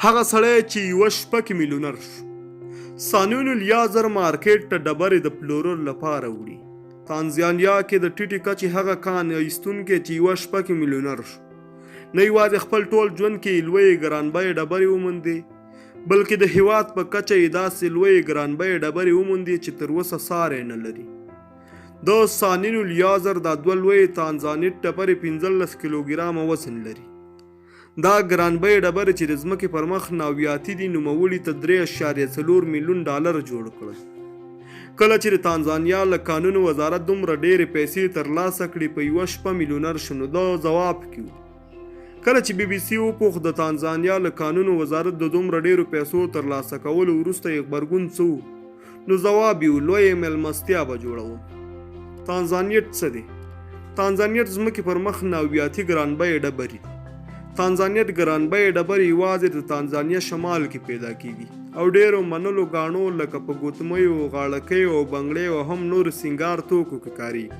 هغه سړی چې یوه شپه کې میلونر شو. سانون الیازر مارکیټ ته ډبرې د پلورلو لپاره وړي. تانزانیا کې د ټیټې کچې هغه کان ایستونکی چې یوه شپه کې میلونر شو نه یوازې خپل ټول ژوند کې لویې ګرانبیې ډبرې وموندې، بلکې د هېواد په کچه یې داسې لویې ګرانبیې ډبرې وموندې چې تر اوسه ساری نه لري. د سانون الیازر دا دوه لویې تانزانیت ډبرې 15 کیلوګرامه وزن لري. دا ګرانبیې ډبرې چې د ځمکې پر مخ ناویاتي دي نوموړي ته 3.4 میلیون ډالر جوړ کړل. کله چې د تانزانیا له قانونو وزارت دومره ډېرې پیسې ترلاسه کړي په یوه شپه میلیونر شو، نو دا ځواب کې و. کله چې بي بي سي وپوښت د تانزانیا له قانونو وزارت د دومره ډېرو پیسو ترلاسه کولو وروسته یې غبرګون څه و، نو ځواب یې و لویې میلمستیا به جوړوم. تانزانیت څه دی؟ تانزانیت ځمکې پر مخ ناویاتي ګرانبیې ډبرې دي. تانزانیت ګرانبیې ډبرې یوازې د تانزانیا شمال کې پیدا کیږي او ډېرو منلو ګاڼو لکه په ګوتمیو، غاړکیو او بنګړیو او هم نور سینګار توکو کې کاریږي.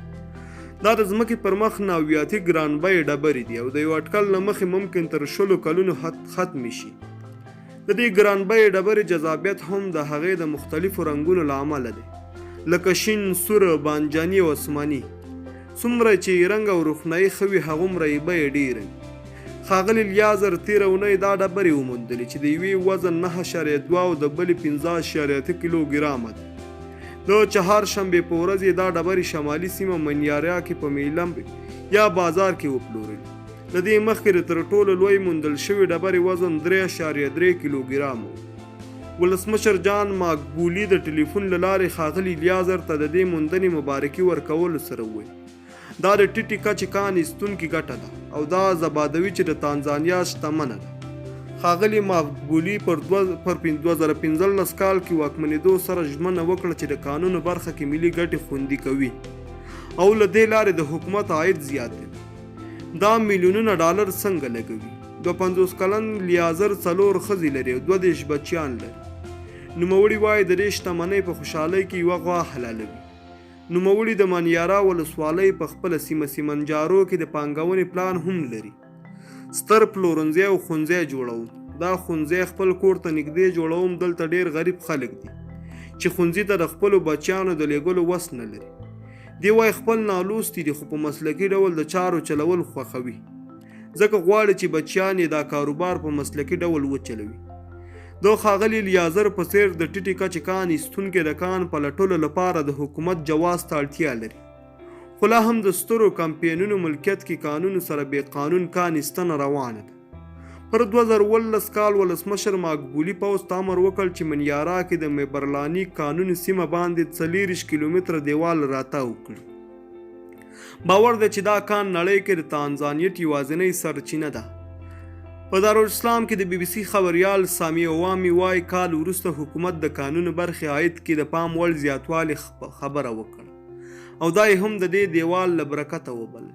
دا د ځمکې پر مخ ناویاتي ګرانبیې ډبرې دي او د یو اټکل له مخې ممکن تر 100 کلونو ختم شي. د دې ګرانبیې ډبرې جذابیت هم د هغې د مختلفو رنګونو له امله دی، لکه شین، سور، بانجاني او آسماني. څومره چې رنګ او روښنایي ښه وي هغومره یې بیه ډېره وي. ښاغلي الیازر تېره اونۍ دا ډبرې وموندلې چې د یوې وزن 9.2 او د بلې 15.8 کیلوګرامه ده. د چهارشنبې په ورځ یې دا ډبرې شمالي سیمه منیاریا کې په میلم یا بازار کې وپلورلې. د دې مخکې تر ټولو لوی موندل شوې ډبرې وزن 3.3 کیلوګرام و. ولسمشر جان ماکبولي د ټلیفون له لارې ښاغلي الیازر ته د دې موندنې مبارکي ورکولو سره وویل دا د ټیټې کچې کان ایستونکې ګټه ده او دا زبادوي چې د تانزانیا شتمنه ده. ښاغلي ماکبولي پر 2015 کال کې واکمنېدو سره ژمنه وکړه چې د قانونو برخه کې ملي ګټې خوندي کوي او له دې لارې د حکومت عاید زیاتوي. دا میلیونونه ډالر څنګه لګوي؟ 50 کلن الیازر 4 ښځې لري او 22 بچیان لري. نوموړي وایي د دې شتمنۍ په خوشحالۍ کې یوه غوا حلالوي. نوموړي د منیارا ولسوالۍ په خپله سیمه سیمنجارو کې د پانګونې پلان هم لري. ستر پلورنځی او ښوونځی جوړوم. دا ښوونځی خپل کور ته نږدې جوړوم. دلته ډېر غریب خلک دي چې ښوونځي ته د خپلو بچیانو د لیږلو وس نه لري. دی وایي خپل نالوستي دي خو په مسلکي ډول د چارو چلول خوښوي، ځکه غواړي چې بچیان یې دا کاروبار په مسلکي ډول وچلوي. د ښاغلي الیازر په څېر د ټیټې کچې کان ایستونکي د کان پلټلو لپاره د حکومت جواز ته اړتیا لري، خو لا هم د سترو کمپینونو ملکیت کې قانون سره بې قانون کان ایستنه روانه ده. پر 2018 کال ولسمشر ماکبولي پوځ ته امر وکړ چې منیارا کې د میبرلاني قانون سیمه باندې 40 کیلومتره دیوال راتاو کړي. باور ده چې دا کان نړۍ کې د تانزانیت یوازینۍ سرچینه ده. په دارالاسلام کې د بي بي سي خبریال سامي عوامي وایي کال وروسته حکومت د قانون برخې عاید کې د پام وړ زیاتوالي خبره وکړه او دا یې هم د دې دیوال له برکته وبل.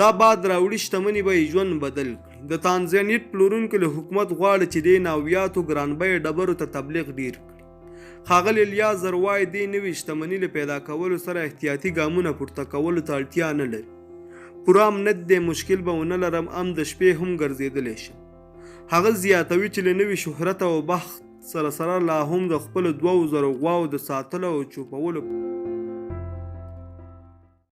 دا بعد راوړي شتمني به یې ژوند بدل کړي. د تانزانیت پلورونکو له حکومت غواړي چې دې ناویاتو ګرانبیې ډبرو ته تبلیغ ډیر کړي. ښاغلي الیازر وایي دې نوې شتمني له پیدا کولو سره احتیاطي ګامونه پورته کولو ته اړتیا نه لري. پوره امنیت دی، مشکل به ونه لرم، د شپې هم ګرځېدلی شم. هغه زیاتوي چې له نوي شهرت او بخت سره لا هم د خپلو 2000 غواو د ساتلو او چوپولو